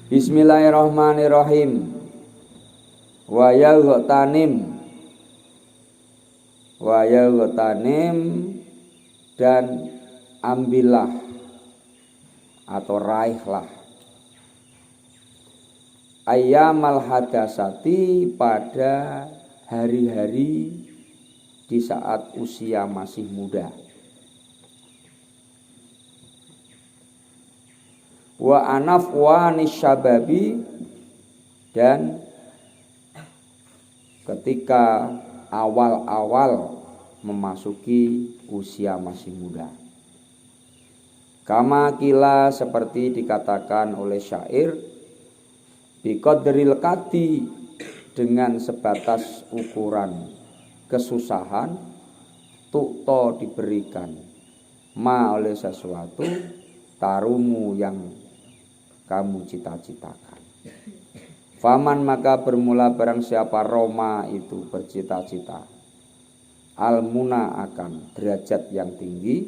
Bismillahirrahmanirrahim. Wa yaghtanim dan ambillah atau raihlah ayyamal hadasati pada hari-hari di saat usia masih muda. Wa anafwanis syababi dan ketika awal-awal memasuki usia masih muda. Kama kila seperti dikatakan oleh syair, biqadril kadi dengan sebatas ukuran kesusahan, tukto diberikan, ma oleh sesuatu, tarumu yang kamu cita-citakan. Faman maka bermula barang siapa Roma itu bercita-cita, almuna akan derajat yang tinggi,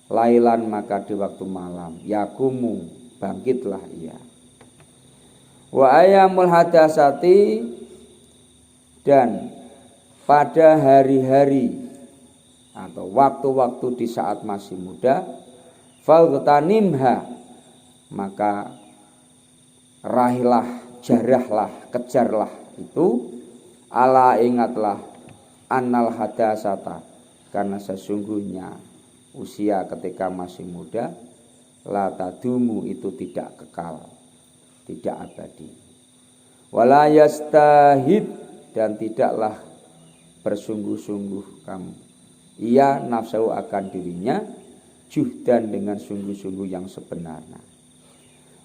lailan maka di waktu malam, yakumu bangkitlah ia. Wa ayyamul hadasati dan pada hari-hari atau waktu-waktu di saat masih muda, faghtanimha maka rahilah, jarahlah, kejarlah itu, ala ingatlah annal hadasata karena sesungguhnya usia ketika masih muda la tadumu itu tidak kekal, tidak abadi. Wala yastahid dan tidaklah bersungguh-sungguh kamu ia nafsu akan dirinya juhdan dengan sungguh-sungguh yang sebenarnya.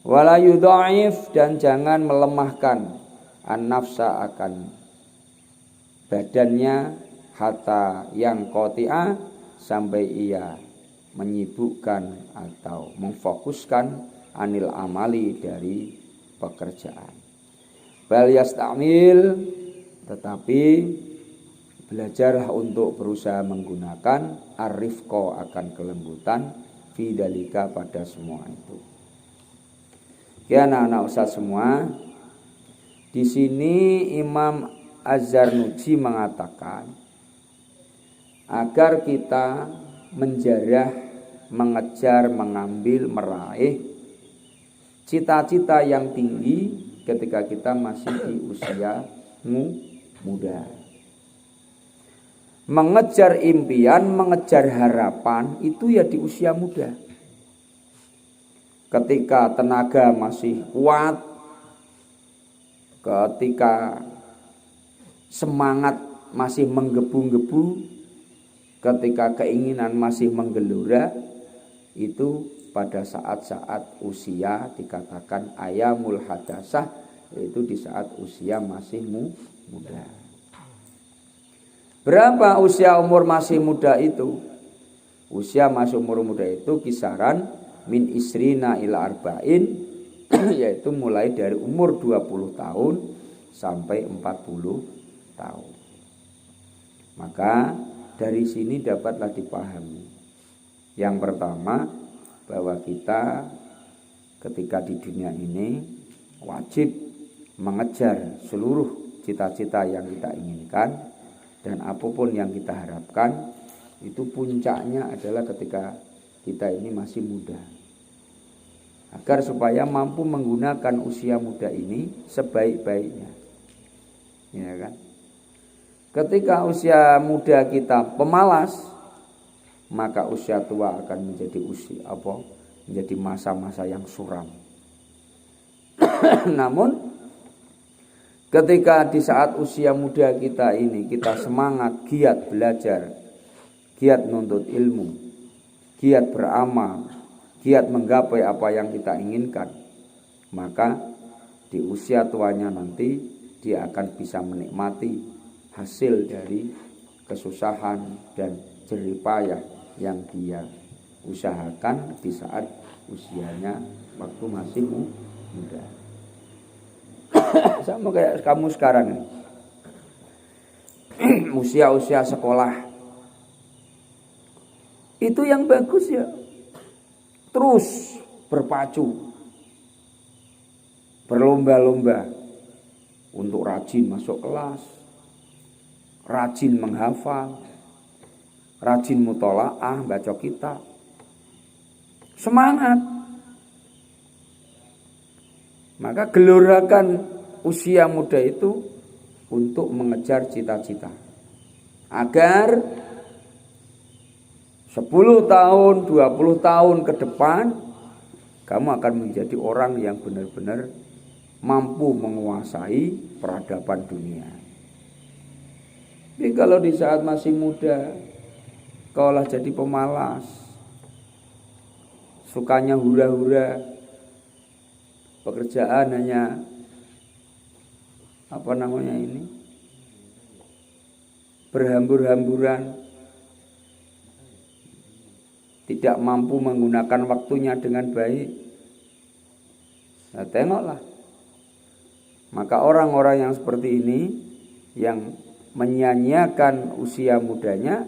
Wala yudha'if dan jangan melemahkan an-nafsa akan badannya hatta yang qati'a sampai ia menyibukkan atau memfokuskan anil amali dari pekerjaan. Bal yastamil tetapi belajarlah untuk berusaha menggunakan arifqo akan kelembutan fidalika pada semua itu. Ya anak-anak ustaz semua, di sini Imam Az-Zarnuji mengatakan agar kita menjarah, mengejar, mengambil, meraih cita-cita yang tinggi ketika kita masih di usia muda. Mengejar impian, mengejar harapan itu ya di usia muda. Ketika tenaga masih kuat, ketika semangat masih menggebu-gebu, ketika keinginan masih menggelora, itu pada saat-saat usia dikatakan ayamul hadasah, yaitu di saat usia masih muda. Berapa usia umur masih muda itu? Usia masih umur muda itu kisaran min isrina ila arba'in, yaitu mulai dari umur 20 tahun sampai 40 tahun. Maka dari sini dapatlah dipahami. Yang pertama, bahwa kita ketika di dunia ini wajib mengejar seluruh cita-cita yang kita inginkan, dan apapun yang kita harapkan itu puncaknya adalah ketika kita ini masih muda. Agar supaya mampu menggunakan usia muda ini sebaik-baiknya. Ya kan? Ketika usia muda kita pemalas, maka usia tua akan menjadi menjadi masa-masa yang suram. Namun ketika di saat usia muda kita ini kita semangat, giat belajar, giat menuntut ilmu, giat beramal, giat menggapai apa yang kita inginkan, maka di usia tuanya nanti dia akan bisa menikmati hasil dari kesusahan dan jerih payah yang dia usahakan di saat usianya waktu masih muda. Sama kayak kamu sekarang ini. Usia-usia sekolah itu yang bagus ya, terus berpacu berlomba-lomba untuk rajin masuk kelas, rajin menghafal, rajin mutolaah, baca kitab. Semangat. Maka gelorakan usia muda itu untuk mengejar cita-cita. Agar 10 tahun, 20 tahun ke depan kamu akan menjadi orang yang benar-benar mampu menguasai peradaban dunia. Tapi kalau di saat masih muda kaulah jadi pemalas, sukanya hura-hura, pekerjaan hanya berhambur-hamburan, tidak mampu menggunakan waktunya dengan baik. Nah, tengoklah. Maka orang-orang yang seperti ini yang menyia-nyiakan usia mudanya,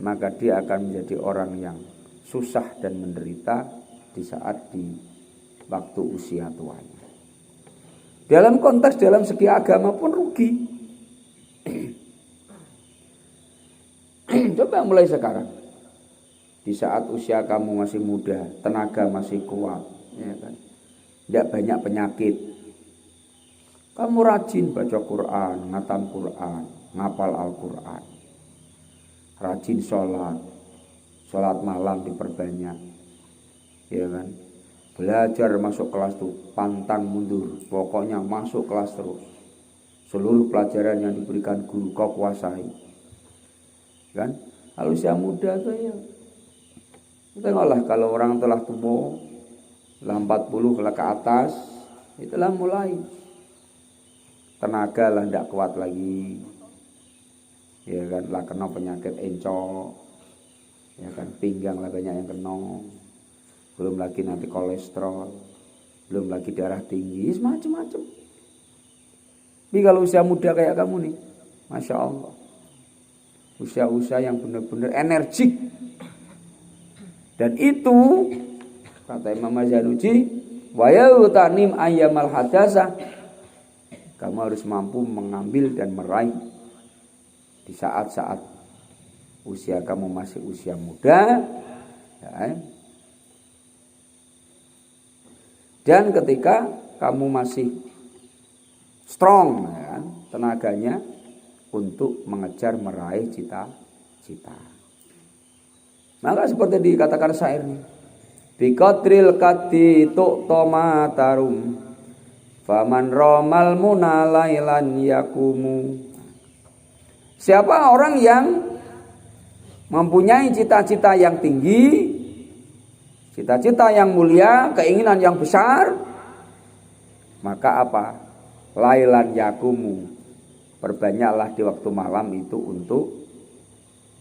maka dia akan menjadi orang yang susah dan menderita di saat di waktu usia tuanya. Dalam konteks dalam segi agama pun rugi. Coba mulai sekarang. Di saat usia kamu masih muda, tenaga masih kuat, ya kan? Tidak banyak penyakit. Kamu rajin baca Quran, ngatam Quran, ngapal Al-Quran. Rajin sholat malam diperbanyak. Ya kan? Belajar masuk kelas tuh, pantang mundur. Pokoknya masuk kelas terus. Seluruh pelajaran yang diberikan guru kau kuasai. Kan? Kalau usia muda tuh ya. Tengoklah kalau orang telah tua, telah 40 ke atas, itulah mulai tenaga lah tidak kuat lagi. Ya kan, lah kena penyakit encok. Ya kan, pinggang lah banyak yang kena. Belum lagi nanti kolesterol, belum lagi darah tinggi, macam-macam. Tapi kalau usia muda kayak kamu nih, Masya Allah, usia-usia yang benar-benar energik. Dan itu kata Imam Mazanuji, wa ya'tanim ayyamal hadasah, kamu harus mampu mengambil dan meraih di saat-saat usia kamu masih usia muda, ya. Dan ketika kamu masih strong, ya, tenaganya untuk mengejar meraih cita-cita. Maka seperti dikatakan syair nih, biqadril qaddi tu'toma tarum faman romal munalailan yakumu. Siapa orang yang mempunyai cita-cita yang tinggi, cita-cita yang mulia, keinginan yang besar, maka apa? Lailan yakumu, perbanyaklah di waktu malam itu untuk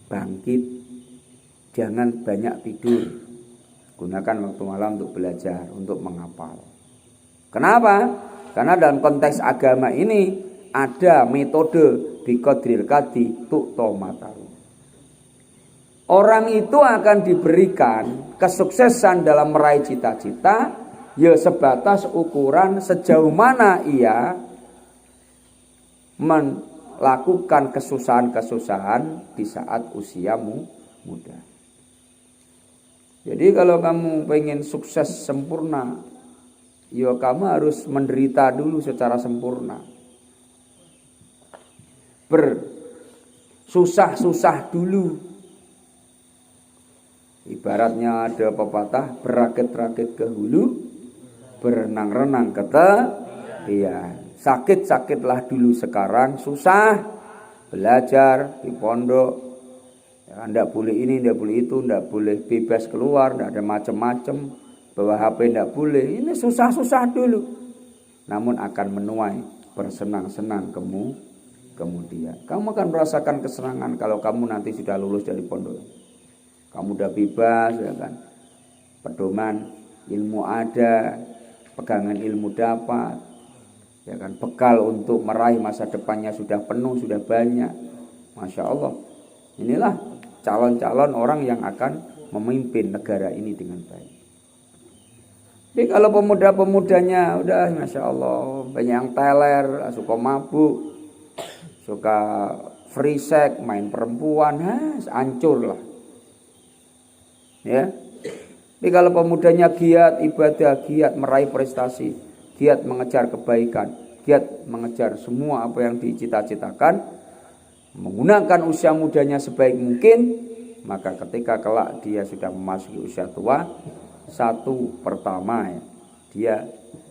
bangkit. Jangan banyak tidur. Gunakan waktu malam untuk belajar, untuk menghafal. Kenapa? Karena dalam konteks agama ini ada metode biqadril qaddi tu'toma tarum. Orang itu akan diberikan kesuksesan dalam meraih cita-cita ya sebatas ukuran sejauh mana ia melakukan kesusahan-kesusahan di saat usiamu muda. Jadi kalau kamu pengen sukses sempurna, ya kamu harus menderita dulu secara sempurna. Bersusah-susah dulu. Ibaratnya ada pepatah, berakit-rakit ke hulu, berenang-renang ke tepian. Sakit-sakitlah dulu sekarang, susah belajar di pondok. Ya, ndak boleh ini, ndak boleh itu, ndak boleh bebas keluar, ndak ada macam-macam, bawa HP ndak boleh. Ini susah-susah dulu. Namun akan menuai bersenang-senang kemudian. Kamu akan merasakan kesenangan kalau kamu nanti sudah lulus dari pondok. Kamu udah bebas, ya kan? Pedoman ilmu ada, pegangan ilmu dapat, ya kan? Bekal untuk meraih masa depannya sudah penuh, sudah banyak. Masya Allah. Inilah calon-calon orang yang akan memimpin negara ini dengan baik. Tapi kalau pemuda-pemudanya udah Masya Allah banyak yang teler, suka mabuk, suka free sex, main perempuan, hancur lah. Ya. Tapi kalau pemudanya giat ibadah, giat meraih prestasi, giat mengejar kebaikan, giat mengejar semua apa yang dicita-citakan, menggunakan usia mudanya sebaik mungkin, maka ketika kelak dia sudah memasuki usia tua, satu pertama ya, dia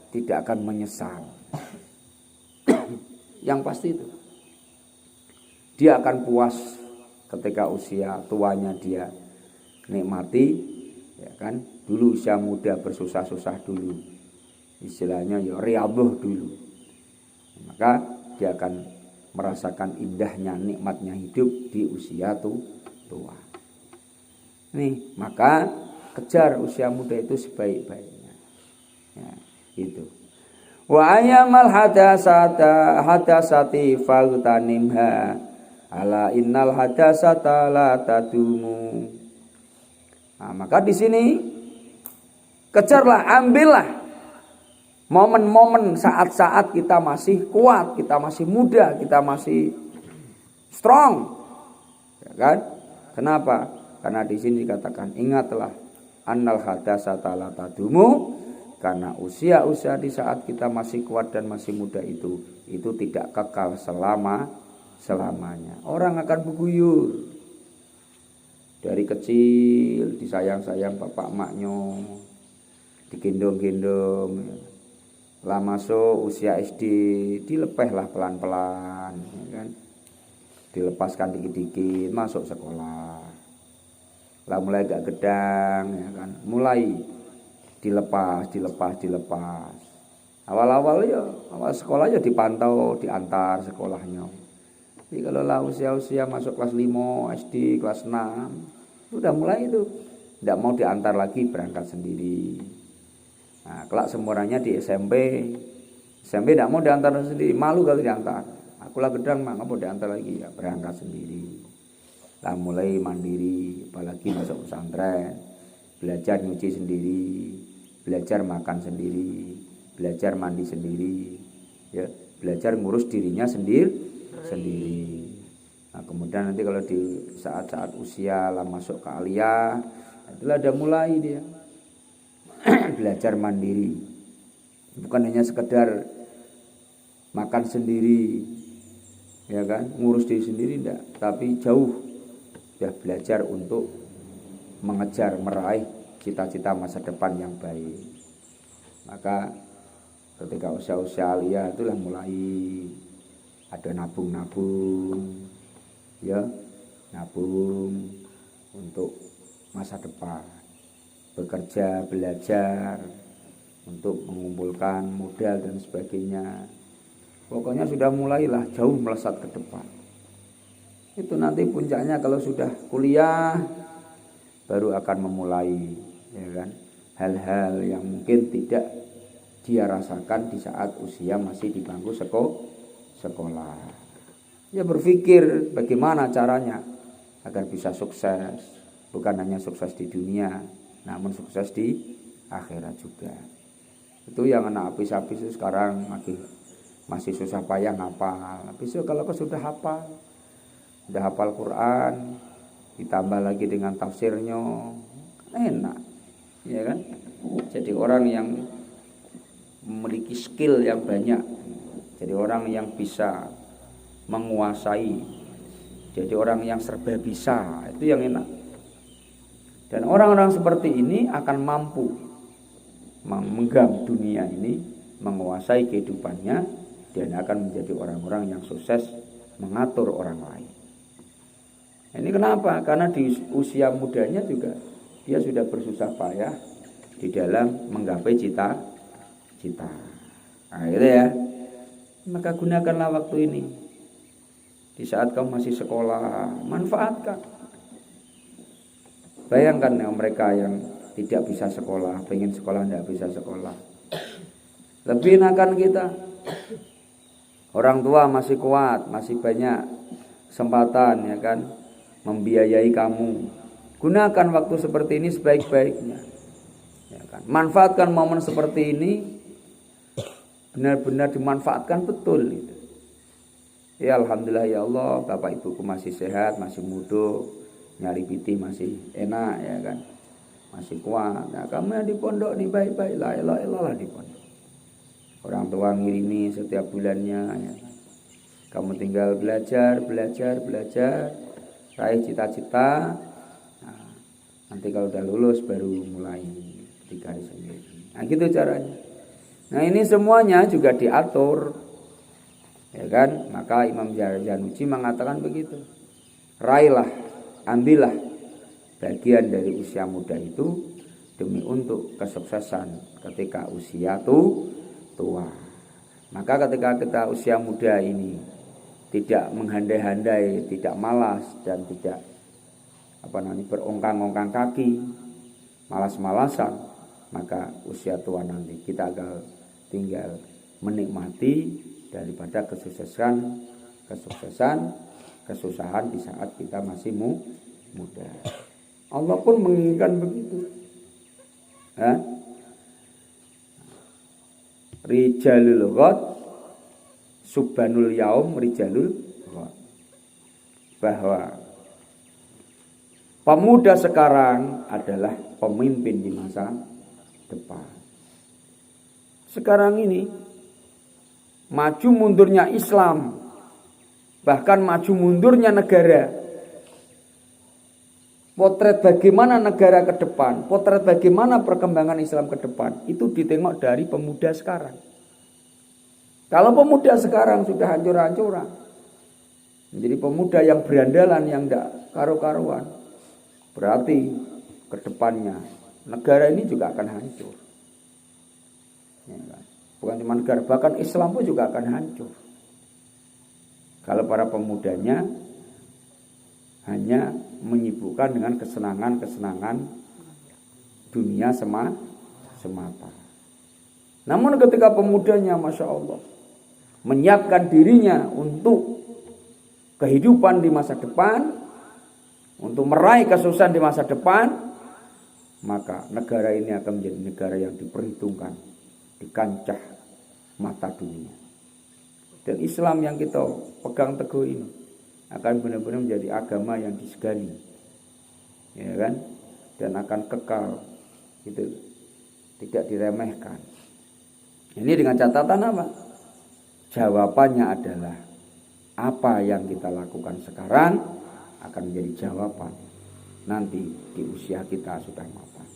tidak akan menyesal. Yang pasti itu dia akan puas ketika usia tuanya dia nikmati, ya kan? Dulu usia muda bersusah-susah dulu, istilahnya ya riyadhah dulu, maka dia akan merasakan indahnya nikmatnya hidup di usia tua. Nih, maka kejar usia muda itu sebaik-baiknya. Ya, itu. Wa ayamal hadasati faltanimha ala innal hadasata la tadumu. Nah, maka di sini kejarlah, ambillah momen-momen saat-saat kita masih kuat, kita masih muda, kita masih strong. Ya kan? Kenapa? Karena di sini dikatakan ingatlah annal hadasata la tadumu, karena usia-usia di saat kita masih kuat dan masih muda itu tidak kekal selamanya. Orang akan berguyur. Dari kecil disayang-sayang bapak emaknya, digendong-gendong. Lah masuk usia SD dilepehlah pelan-pelan, ya kan? Dilepaskan dikit-dikit masuk sekolah. Lah mulai agak gedang, ya kan? Mulai dilepas. Awal-awal ya, awal sekolah ya dipantau, diantar sekolahnya. Jadi kalau lah usia-usia masuk kelas 5 SD, kelas 6, udah mulai itu tidak mau diantar lagi, berangkat sendiri. Nah, kelak semuanya di SMP tidak mau diantar sendiri, malu kalau diantar. Aku lah gedang mak, nggak mau diantar lagi, ya berangkat sendiri. Lah mulai mandiri, apalagi masuk pesantren, belajar nyuci sendiri, belajar makan sendiri, belajar mandi sendiri, ya, belajar ngurus dirinya sendiri. Nah, kemudian nanti kalau di saat-saat usia lah masuk ke aliyah, itulah ada mulai dia belajar mandiri, bukan hanya sekedar makan sendiri, ya kan, ngurus diri sendiri enggak, tapi jauh sudah belajar untuk mengejar meraih cita-cita masa depan yang baik. Maka ketika usia-usia aliyah itulah mulai ada nabung, ya, nabung untuk masa depan, bekerja, belajar untuk mengumpulkan modal dan sebagainya. Pokoknya sudah mulailah jauh melesat ke depan. Itu nanti puncaknya kalau sudah kuliah baru akan memulai, ya kan, hal-hal yang mungkin tidak dia rasakan di saat usia masih di bangku sekolah. Ya berpikir bagaimana caranya agar bisa sukses, bukan hanya sukses di dunia, namun sukses di akhirat juga. Itu yang anak habis-habis itu sekarang masih susah payah ngapal. Besok kalau kau sudah hafal Quran, ditambah lagi dengan tafsirnya, enak, ya kan? Jadi orang yang memiliki skill yang banyak, jadi orang yang bisa menguasai, jadi orang yang serba bisa, itu yang enak. Dan orang-orang seperti ini akan mampu menggenggam dunia ini, menguasai kehidupannya, dan akan menjadi orang-orang yang sukses mengatur orang lain. Ini kenapa? Karena di usia mudanya juga dia sudah bersusah payah di dalam menggapai cita-cita. Nah, gitu ya. Maka gunakanlah waktu ini. Di saat kamu masih sekolah, manfaatkan. Bayangkan ya, mereka yang tidak bisa sekolah, pengen sekolah tidak bisa sekolah. Lebih enakan kita. Orang tua masih kuat, masih banyak kesempatan, ya kan, membiayai kamu. Gunakan waktu seperti ini sebaik-baiknya. Ya kan? Manfaatkan momen seperti ini, benar-benar dimanfaatkan betul gitu. Ya alhamdulillah ya Allah, bapak ibuku masih sehat, masih muda, nyari piti masih enak ya kan, masih kuat. Nah kamu yang di pondok nih baik-baik lah, elah di pondok. Orang tua ngirimi setiap bulannya ya kan. Kamu tinggal belajar, raih cita-cita. Nah, nanti kalau udah lulus baru mulai dikari sendiri. Nah gitu caranya. Nah ini semuanya juga diatur. Ya kan, maka Imam Januji mengatakan begitu. Raihlah, ambillah bagian dari usia muda itu demi untuk kesuksesan ketika usia tua. Maka ketika kita usia muda ini tidak menghandai-handai, tidak malas dan tidak berongkang-ongkang kaki, malas-malasan, maka usia tua nanti kita akan tinggal menikmati daripada kesusahan di saat kita masih muda. Allah pun menginginkan begitu. Rijalul ghad subhanul yaum rijalul ghad. Bahwa pemuda sekarang adalah pemimpin di masa depan. Sekarang ini maju mundurnya Islam, bahkan maju mundurnya negara. Potret bagaimana negara ke depan, potret bagaimana perkembangan Islam ke depan, itu ditengok dari pemuda sekarang. Kalau pemuda sekarang sudah hancur-hancuran, menjadi pemuda yang berandalan, yang tidak karu-karuan, berarti ke depannya negara ini juga akan hancur. Ya kan? Bukan cuma negara, bahkan Islam pun juga akan hancur. Kalau para pemudanya hanya menyibukkan dengan kesenangan-kesenangan dunia semata. Namun ketika pemudanya, Masya Allah, menyiapkan dirinya untuk kehidupan di masa depan, untuk meraih kesuksesan di masa depan, maka negara ini akan menjadi negara yang diperhitungkan di kancah mata dunia. Dan Islam yang kita pegang teguh ini akan benar-benar menjadi agama yang disegani, ya kan, dan akan kekal, itu tidak diremehkan. Ini dengan catatan apa? Jawabannya adalah apa yang kita lakukan sekarang akan menjadi jawaban nanti di usia kita sudah matang.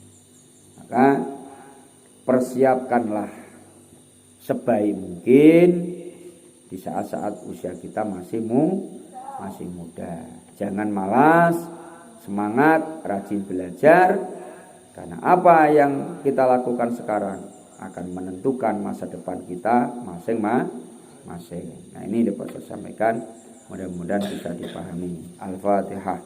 Maka persiapkanlah sebaik mungkin di saat-saat usia kita masih muda. Jangan malas, semangat, rajin belajar, karena apa yang kita lakukan sekarang akan menentukan masa depan kita masing-masing. Nah ini dapat saya sampaikan, mudah-mudahan bisa dipahami. Al-Fatihah.